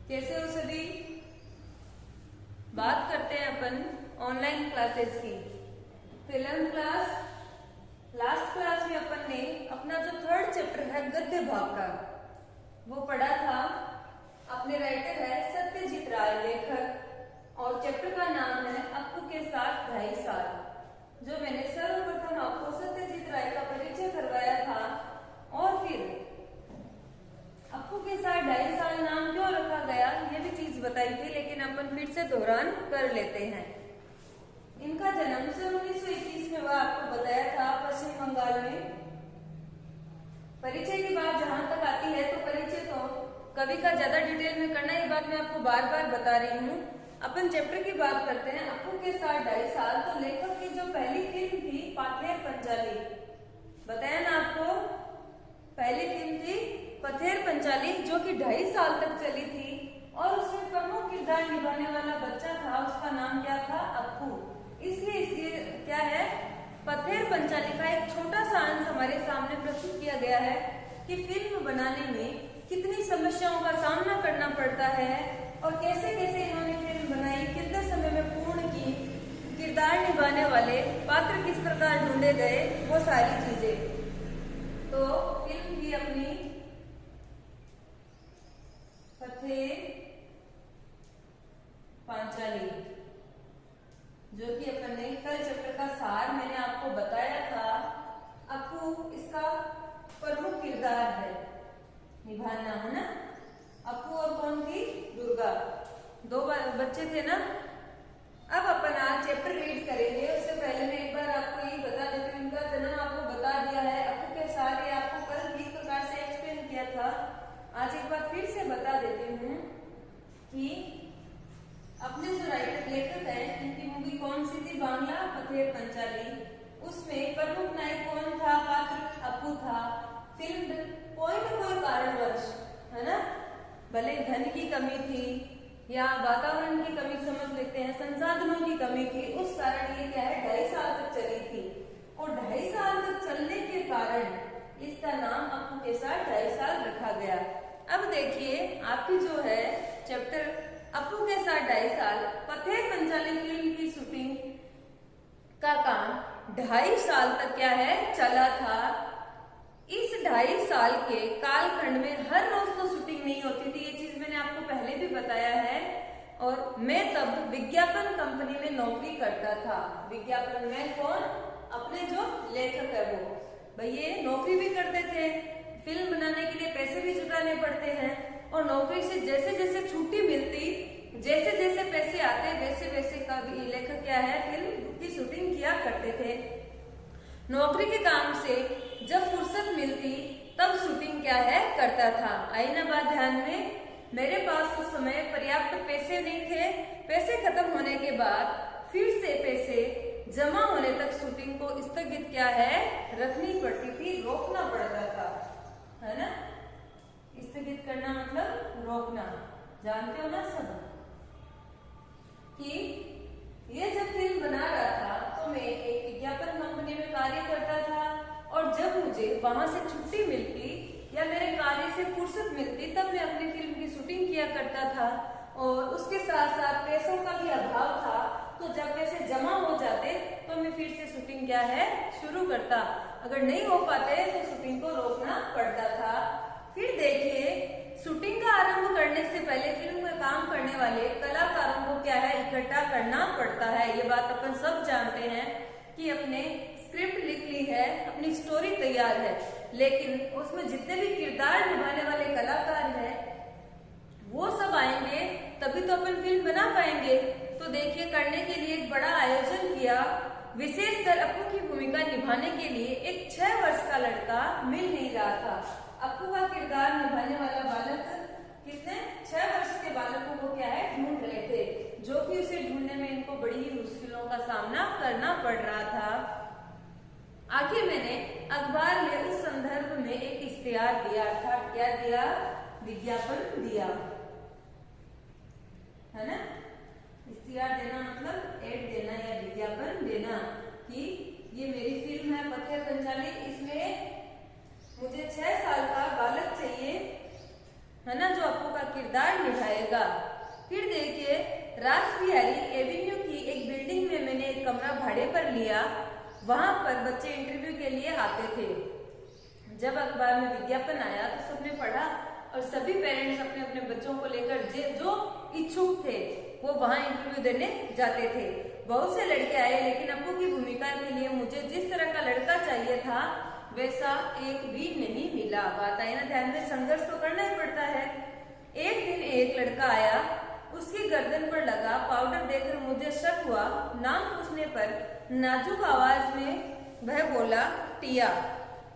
कैसे हो सभी? बात करते हैं अपन ऑनलाइन क्लासेस की। फिल्म क्लास लास्ट क्लास में अपन ने अपना जो थर्ड चैप्टर है गद्य भाग का वो पढ़ा था। अपने राइटर है सत्यजीत राय लेखक और चैप्टर का नाम है अप्पू के साथ 2.5 साल। जो मैंने सर्वप्रथम आपको सत्यजीत राय का परिचय करवाया था और फिर अप्पू के साथ 2.5 साल नाम क्यों रखा गया ये भी चीज बताई थी, लेकिन अपन फिर से दोहरान कर लेते हैं। इनका जन्म सन 1921 में हुआ, आपको बताया था, पश्चिम बंगाल में। परिचय की बात जहां तक आती है तो परिचय तो कवि का ज्यादा डिटेल में करना, ये बात मैं आपको बार बार बता रही हूँ। अपन चैप्टर की बात करते हैं अप्पू के साथ 2.5 साल। तो लेखक की जो पहली फिल्म थी पथेर पंचाली, बताया ना आपको, पहली फिल्म थी पथेर पंचाली जो कि 2.5 साल तक चली थी और उसमें प्रमुख किरदार निभाने वाला बच्चा था, उसका नाम क्या था? अप्पू। इसलिए क्या है, पथेर पंचाली का एक छोटा सा अंश हमारे सामने प्रस्तुत किया गया है कि फिल्म बनाने में कितनी समस्याओं का सामना करना पड़ता है और कैसे कैसे इन्होंने फिल्म बनाई, कितने समय में पूर्ण की, किरदार निभाने वाले पात्र किस प्रकार ढूंढे गए, वो सारी चीजें। तो फिल्म की अपनी पथेर पांचाली जो कि अपन ने कल चैप्टर का सार मैंने आपको बताया था। अप्पू इसका प्रमुख किरदार है निभाना, है ना। अप्पू और कौन थी? दुर्गा, 2 बच्चे थे ना। अब अपन आज चैप्टर रीड करेंगे, उससे पहले मैं एक बार आपको यही बता देती हूँ, इनका जन्म आपको बता दिया है। अप्पू के साथ ये आपको कल किस प्रकार से एक्सप्लेन किया था, आज एक बार फिर से बता देती हूँ कि अपने जो राइटर लेखक है इनकी मूवी कौन सी थी? बांग्ला पथेर पंचाली। उसमें प्रमुख नायक कौन था? पात्र अप्पू था। फिल्म कोई न कोई कारणवश, है ना, भले धन की कमी थी या वातावरण की कमी समझ लेते हैं, संसाधनों की कमी थी, उस कारण ये क्या है 2.5 साल तक चली थी। और 2.5 साल तक चलने के कारण इसका नाम अप्पू के साथ 2.5 साल रखा गया। अब देखिए आपकी जो है चैप्टर अप्पू के साथ 2.5 साल, पथेर पंचाली फिल्म की शूटिंग का काम 2.5 साल तक क्या है चला था। इस 2.5 साल के कालखंड में हर रोज तो शूटिंग नहीं होती थी, ये चीज मैंने आपको पहले भी बताया है। और मैं तब विज्ञापन कंपनी में नौकरी करता था। विज्ञापन में कौन? अपने जो लेखक है वो भैया नौकरी भी करते थे, फिल्म बनाने के लिए पैसे भी जुटाने पड़ते हैं और नौकरी से जैसे जैसे छुट्टी मिलती, जैसे जैसे पैसे आते, वैसे वैसे का भी लेखक क्या है फिल्म की शूटिंग किया करते थे। नौकरी के काम से जब फुर्सत मिलती तब शूटिंग क्या है करता था। आई ना बात ध्यान में? मेरे पास उस समय पर्याप्त पैसे नहीं थे। पैसे खत्म होने के बाद फिर से पैसे जमा होने तक शूटिंग को स्थगित क्या है रखनी पड़ती थी, रोकना पड़ता था, है ना। स्थगित करना मतलब रोकना, जानते हो ना सब कि ये जब फिल्म बना रहा था तो मैं एक विज्ञापन कंपनी में कार्य करता था और जब मुझे वहां से छुट्टी मिलती या मेरे कार्य से फुर्सत मिलती तब मैं अपनी फिल्म की शूटिंग किया करता था। और उसके साथ साथ पैसों का भी अभाव था, तो जब पैसे जमा हो जाते तो मैं फिर से शूटिंग क्या है शुरू करता, अगर नहीं हो पाते तो शूटिंग को रोकना पड़ता था। फिर देखिए शूटिंग का आरंभ करने से पहले फिल्म में काम करने वाले कलाकारों को क्या है इकट्ठा करना पड़ता है। ये बात अपन सब जानते हैं कि अपने स्क्रिप्ट लिख ली है, अपनी स्टोरी तैयार है, लेकिन उसमें जितने भी किरदार निभाने वाले कलाकार हैं वो सब आएंगे तभी तो अपन फिल्म बना पाएंगे। तो देखिए करने के लिए एक बड़ा आयोजन किया। विशेषकर अप्पू की भूमिका निभाने के लिए एक 6 वर्ष का लड़का मिल नहीं रहा था। अप्पू का किरदार निभाने वाला बालक कितने 6 वर्ष के बालकों को क्या है ढूंढ रहे थे, जो कि उसे ढूंढने में इनको बड़ी ही मुश्किलों का सामना करना पड़ रहा था। आखिर मैंने अखबार में उस संदर्भ में एक इश्तिहार दिया, अर्थात क्या दिया? विज्ञापन दिया, है ना। इश्तिहार देना मतलब एड देना या विज्ञापन देना कि ये मेरी फिल्म है पथेर पंचाली, इसमें मुझे 6 साल का बालक चाहिए, है ना, जो अप्पू का किरदार निभाएगा। फिर देखिए, रासबिहारी एवेन्यू की एक बिल्डिंग में मैंने एक कमरा भाड़े पर लिया। वहां पर बच्चे इंटरव्यू के लिए आते थे। जब अखबार में विज्ञापन आया तो सबने पढ़ा और सभी पेरेंट्स अपने अपने बच्चों को लेकर जो इच्छुक थे वो वहां इंटरव्यू देने जाते थे। बहुत से लड़के आए, लेकिन अप्पू की भूमिका के लिए मुझे जिस तरह का लड़का चाहिए था वैसा एक भी नहीं मिला। बात आई ना ध्यान में, संघर्ष तो करना ही पड़ता है। एक दिन एक लड़का आया, उसकी गर्दन पर लगा पाउडर देखकर मुझे शक हुआ। नाम पूछने पर नाजुक आवाज में वह बोला, टिया।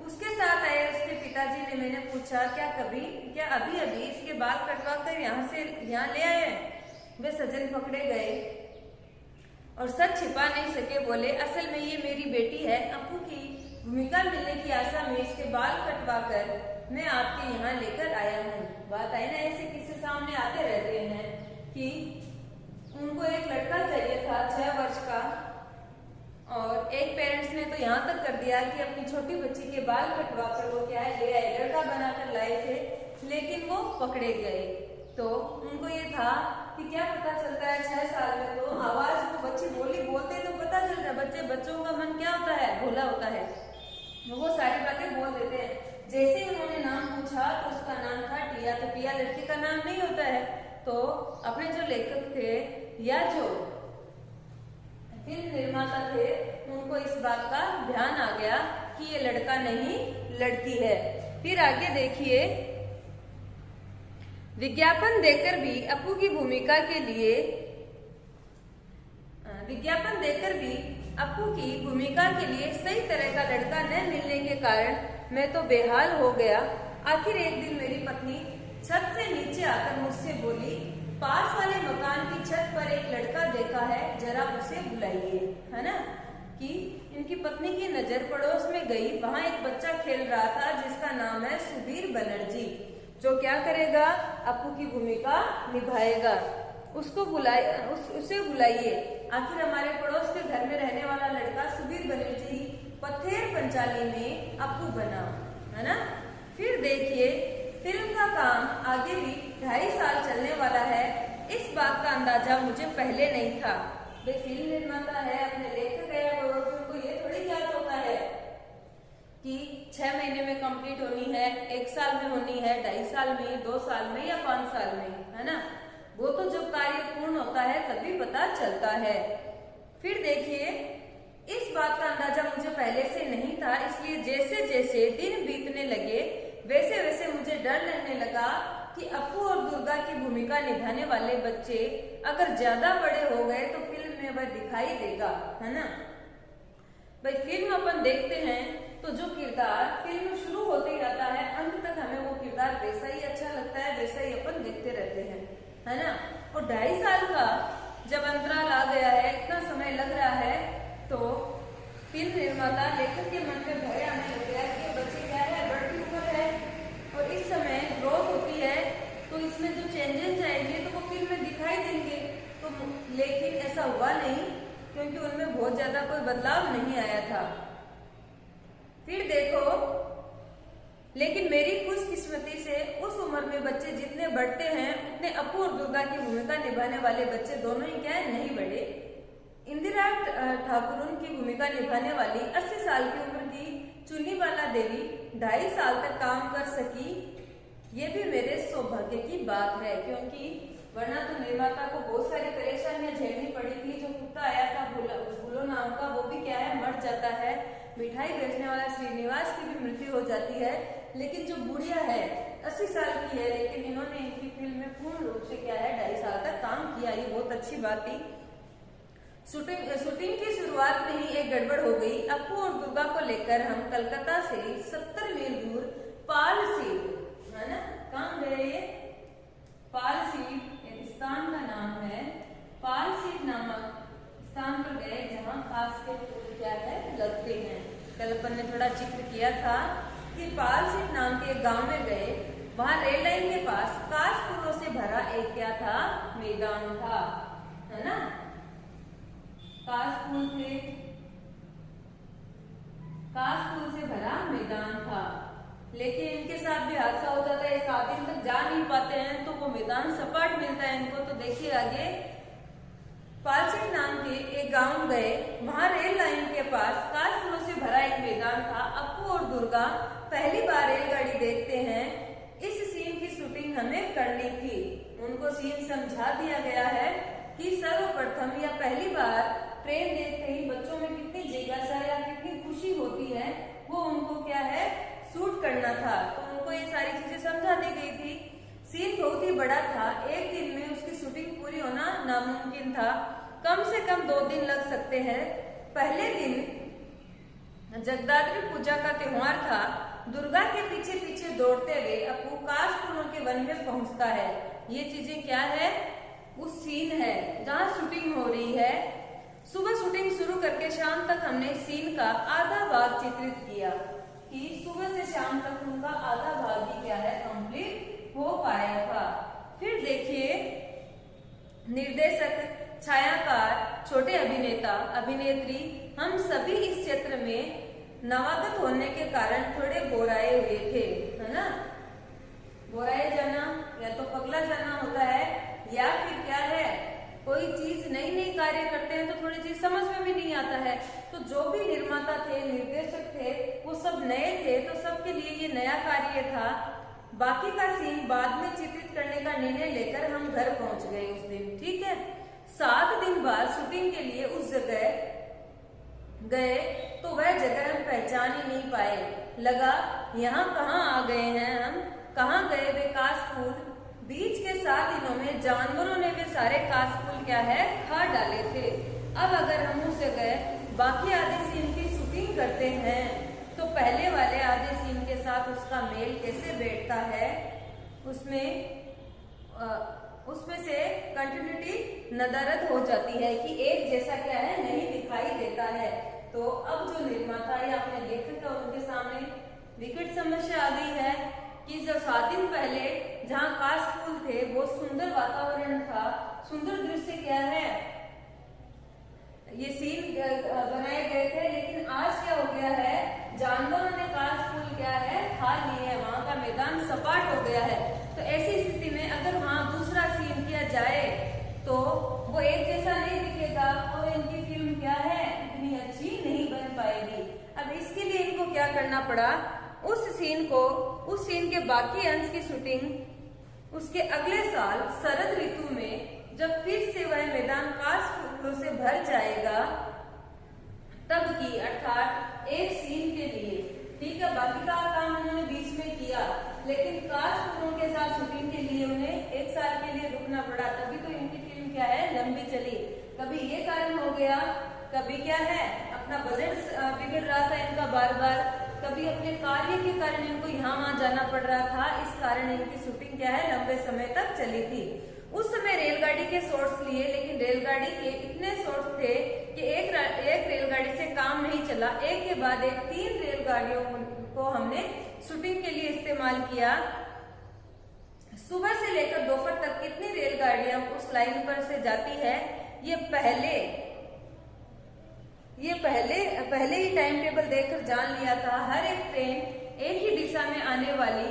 उसके साथ आए उसके पिताजी ने, मैंने पूछा, क्या अभी अभी इसके बाल कटवा कर यहाँ ले आए? वे सजन पकड़े गए और सच छिपा नहीं सके। बोले, असल में ये मेरी बेटी है। अप्पू की भूमिका मिलने की आशा में इसके बाल कटवा कर मैं आपके यहाँ लेकर आया हूँ। बात आई ना, ऐसे किस्से सामने आते रहते हैं कि उनको एक लड़का चाहिए था 6 वर्ष का, और एक पेरेंट्स ने तो यहाँ तक कर दिया कि अपनी छोटी बच्ची के बाल कटवा कर वो क्या है ले आए, लड़का बनाकर लाए थे, लेकिन वो पकड़े गए। तो उनको ये था कि क्या पता चलता है 6 साल में तो आवाज को बच्चे बोलते तो पता चलता है। बच्चों का मन क्या होता है, भोला होता है, वो सारी बातें बोल देते हैं। जैसे ही उन्होंने नाम पूछा तो उसका नाम था टिया। तो टिया लड़की का नाम नहीं होता है। तो अपने जो लेखक थे या जो फिल्म निर्माता थे उनको इस बात का ध्यान आ गया कि ये लड़का नहीं लड़की है। फिर आगे देखिए, विज्ञापन देकर भी अप्पू की भूमिका के लिए सही तरह का लड़का न मिलने के कारण मैं तो बेहाल हो गया। आखिर एक दिन मेरी पत्नी छत से नीचे आकर मुझसे बोली, पास वाले मकान की छत पर एक लड़का देखा है, जरा उसे बुलाइए। है ना, कि इनकी पत्नी की नजर पड़ोस में गई। वहां एक बच्चा खेल रहा था जिसका नाम है सुधीर बनर्जी, जो क्या करेगा, अप्पू की भूमिका निभाएगा। उसे बुलाइए। आखिर हमारे पड़ोस के घर में रहने वाला लड़का सुधीर बनर्जी पथेर पंचाली में अप्पू बना। है ना। फिर देखिए, फिल्म का काम आगे भी 2.5 साल चलने वाला है। इस बात का अंदाजा मुझे पहले नहीं था। वे फिल्म निर्माता है, अपने लेखक है, और उनको ये थोड़ी ज्ञात होता है कि 6 महीने में कंप्लीट होनी है, 1 साल में होनी है, 2.5 साल में, 2 साल में या 5 साल में। है ना, वो तो जब कार्य पूर्ण होता है तभी पता चलता है। फिर देखिए, इस बात का अंदाजा मुझे पहले से नहीं था, इसलिए जैसे जैसे दिन बीतने लगे वैसे वैसे मुझे डर लगने लगा कि अप्पू और दुर्गा की भूमिका निभाने वाले बच्चे अगर ज्यादा बड़े हो गए तो फिल्म में वह दिखाई देगा। है ना भाई, फिल्म अपन देखते हैं तो जो किरदार फिल्म शुरू होते ही रहता है, अंत तक हमें वो किरदार वैसा ही अच्छा लगता है, वैसा ही अपन देखते रहते हैं। है ना, और 2.5 साल का जब अंतराल आ गया है, इतना समय लग रहा है, तो फिल्म निर्माता लेखक के मन में भय आने लग गया कि बच्चे क्या है, बढ़ती उम्र है और इस समय ग्रोथ होती है, तो इसमें जो चेंजेस आएंगे तो वो फिल्म में दिखाई देंगे। तो लेकिन ऐसा हुआ नहीं, क्योंकि उनमें बहुत ज्यादा कोई बदलाव नहीं आया था। फिर देखो, लेकिन मेरी खुशकिस्मती से उस उम्र में बच्चे जितने बढ़ते हैं उतने अप्पू और दुर्गा की भूमिका निभाने वाले बच्चे दोनों ही क्या है, नहीं बढ़े। इंदिरा ठाकुर की भूमिका निभाने वाली 80 साल की उम्र की चुन्नीवाला देवी 2.5 साल तक काम कर सकी। ये भी मेरे सौभाग्य की बात है, क्योंकि वरना तो निर्माता को बहुत सारी परेशानियां झेलनी पड़ी थी। जो कुत्ता आया था भूलो नाम का, वो भी क्या है, मर जाता है। मिठाई बेचने वाला श्रीनिवास की भी मृत्यु हो जाती है। लेकिन जो बुढ़िया है 80 साल की है, लेकिन इन्होंने इनकी फिल्म में पूर्ण रूप से क्या है 2.5 साल तक काम किया। ये बहुत अच्छी बात थी। शूटिंग की शुरुआत में ही एक गड़बड़ हो गई। अप्पू और दुर्गा को लेकर हम कलकत्ता से 70 मील दूर पाल सीट, है ना, कहाँ गए ये, पाल सीट एक स्थान का नाम है, पाल सीट नामक स्थान पर गए जहाँ खास के फूल क्या है लगते हैं। कल अपन ने थोड़ा जिक्र किया था कि पाल सीट नाम के एक गांव में गए। वहां रेल लाइन के पास काश फूलों से भरा एक क्या था, मैदान था। है ना, काश फूल से भरा मैदान था। लेकिन इनके साथ भी हादसा हो जाता है, 7 दिन तक जा नहीं पाते हैं, तो वो मैदान मैदान सपाट मिलता है इनको। तो देखिए आगे, पालचेरी नाम के एक गांव गए, वहां रेल लाइन के पास काश फूलों से भरा एक मैदान था। अप्पू और दुर्गा पहली बार रेलगाड़ी देखते हैं। इस सीन की शूटिंग हमें करनी थी। उनको सीन समझा दिया गया है कि सर्वप्रथम या पहली बार ट्रेन देखते ही बच्चों में कितनी जिज्ञासा या कितनी खुशी होती है, वो उनको क्या है, शूट करना था। तो उनको ये सारी चीजें समझा दी गई थी। सीन बहुत ही बड़ा था, एक दिन में उसकी शूटिंग पूरी होना नामुमकिन था। कम से कम 2 दिन लग सकते हैं। पहले दिन जगदात्री पूजा का त्योहार था। दुर्गा के पीछे पीछे दौड़ते हुए अप्पू काश फूलों के वन में पहुंचता है। ये चीजें क्या है, उस सीन है जहाँ शूटिंग हो रही है। सुबह शूटिंग शुरू करके शाम तक हमने सीन का आधा भाग चित्रित किया कि सुबह से शाम तक उनका आधा भाग ही क्या है, कंप्लीट हो पाया था। फिर देखिए, निर्देशक, छायाकार, छोटे अभिनेता, अभिनेत्री, हम सभी इस क्षेत्र में नवागत होने के कारण थोड़े बोराए हुए थे, है ना। बोराए जाना या तो पगला जाना होता है, या फिर क्या है, कोई चीज नई नई कार्य करते हैं तो थोड़ी चीज समझ में भी नहीं आता है। तो जो भी निर्माता थे, निर्देशक थे, वो सब नए थे, तो सबके लिए ये नया कार्य था। बाकी का सीन बाद में चित्रित करने का निर्णय लेकर हम घर पहुंच गए उस दिन, ठीक है। 7 दिन बाद शूटिंग के लिए उस जगह गए तो वह जगह हम पहचान ही नहीं पाए। लगा यहाँ कहाँ आ गए हैं हम, कहाँ गए वे काश फूल। बीच के 7 दिनों में जानवरों ने वे सारे काश फूल क्या है, खा डाले थे। अब अगर हम उस जगह बाकी आधे सीन की शूटिंग करते हैं तो पहले वाले आधे सीन के साथ उसका मेल कैसे बैठता है, उसमें से कंटिन्यूटी नदारद हो जाती है कि एक जैसा क्या है, नहीं दिखाई देता है। तो अब जो निर्माता या अपने लेखक है उनके सामने विकट समस्या आ गई है कि जब 7 दिन पहले जहाँ काश फूल थे, वो सुंदर वातावरण था, सुंदर दृश्य क्या है, ये सीन बनाए गए थे, लेकिन आज क्या हो गया है, जानवरों ने काश फूल क्या है, खा लिए हैं, वहां का मैदान सपाट हो गया है। तो ऐसी स्थिति में अगर वहां दूसरा सीन किया जाए तो वो एक जैसा नहीं दिखेगा और इनकी फिल्म क्या है, इतनी अच्छी नहीं बन पाएगी। अब इसके लिए इनको क्या करना पड़ा, उस सीन के बाकी अंश की शूटिंग उसके अगले साल शरद ऋतु में जब फिर से वह मैदान काश फूलों से भर जाएगा तब की, अर्थात एक सीन के लिए, ठीक है। बाकी का काम उन्होंने बीच में किया, लेकिन काश फूलों के साथ शूटिंग के लिए उन्हें 1 साल के लिए रुकना पड़ा। तभी तो इनकी फिल्म क्या है, लंबी चली। कभी ये कारण हो गया, कभी क्या है, अपना बजट बिगड़ रहा था इनका बार बार, कभी अपने कार्य के कारण इनको यहाँ वहां जाना पड़ रहा था। इस कारण इनकी शूटिंग क्या है, लंबे समय तक चली थी। उस समय रेलगाड़ी के शॉट्स लिए, लेकिन रेलगाड़ी के इतने शॉट्स थे कि एक रेलगाड़ी से काम नहीं चला। एक के बाद एक 3 रेलगाड़ियों को हमने शूटिंग के लिए इस्तेमाल किया। सुबह से लेकर दोपहर तक कितनी रेलगाड़ियां उस लाइन पर से जाती है, ये पहले ही टाइम टेबल देखकर जान लिया था। हर एक ट्रेन एक ही दिशा में आने वाली,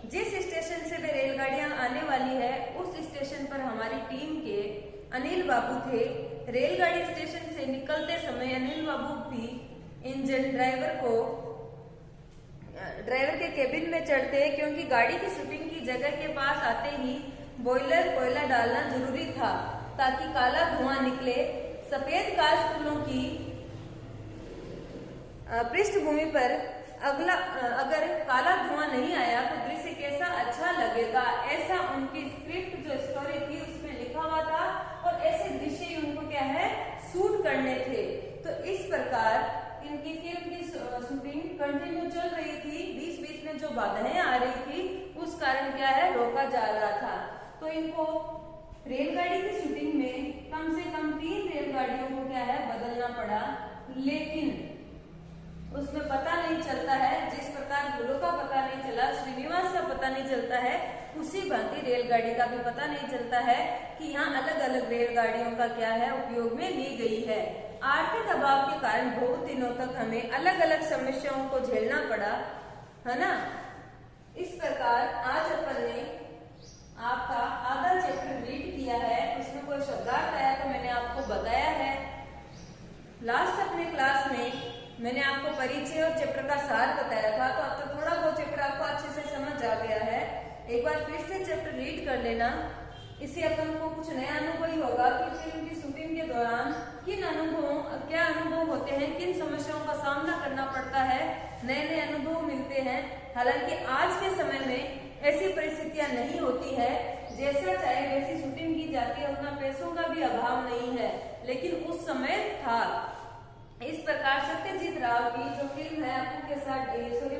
जिस स्टेशन से वे रेलगाड़ियां आने वाली है उस स्टेशन पर हमारी टीम के अनिल बाबू थे। रेलगाड़ी स्टेशन से निकलते समय अनिल बाबू भी इंजन ड्राइवर के केबिन में चढ़ते, क्योंकि गाड़ी की शूटिंग की जगह के पास आते ही बॉयलर कोयला डालना जरूरी था ताकि काला धुआं निकले। सफेद काश फूलों की पृष्ठभूमि पर अगर काला धुआं नहीं आया तो दृश्य कैसा अच्छा लगेगा, ऐसा उनकी स्क्रिप्ट जो स्टोरी थी उसमें लिखा हुआ था, और ऐसे दृश्य उनको क्या है, शूट करने थे। तो इस प्रकार इनकी फिल्म की शूटिंग कंटिन्यू चल रही थी। बीच बीच में जो बाधाएं आ रही थी उस कारण क्या है, रोका जा रहा था। तो इनको रेलगाड़ी की शूटिंग में कम से कम 3 रेलगाड़ियों को क्या है, बदलना पड़ा। लेकिन उसमें पता नहीं चलता है, जिस प्रकार गुरु का पता नहीं चला, श्रीनिवास का पता नहीं चलता है, उसी भांति रेलगाड़ी का भी पता नहीं चलता है कि यहाँ अलग अलग रेलगाड़ियों का क्या है, उपयोग में ली गई है। आर्थिक दबाव के कारण बहुत दिनों तक हमें अलग अलग समस्याओं को झेलना पड़ा, है ना। इस प्रकार आज अपन ने आपका आधा विषय और चैप्टर का सार बताया था, तो अब तक थोड़ा बहुत चैप्टर आपको अच्छे से समझ आ गया है। एक बार फिर से चैप्टर रीड कर लेना, इससे अपन को कुछ नया अनुभव ही होगा कि फिल्म की शूटिंग के दौरान क्या अनुभव होते हैं, किन समस्याओं का सामना करना पड़ता है, नए नए अनुभव मिलते हैं। हालांकि आज के समय में ऐसी परिस्थितियां नहीं होती है, जैसा चाहे वैसी शूटिंग की जाती है, उतना पैसों का भी अभाव नहीं है, लेकिन उस समय था। इस प्रकार सत्यजीत राव की जो फिल्म है अप्पू के साथ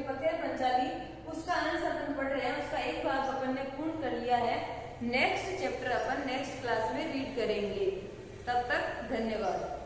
पथेर पंचाली, उसका अंश अपन पढ़ रहे हैं, उसका एक भाग अपन ने पूर्ण कर लिया है। नेक्स्ट चैप्टर अपन नेक्स्ट क्लास में रीड करेंगे। तब तक धन्यवाद।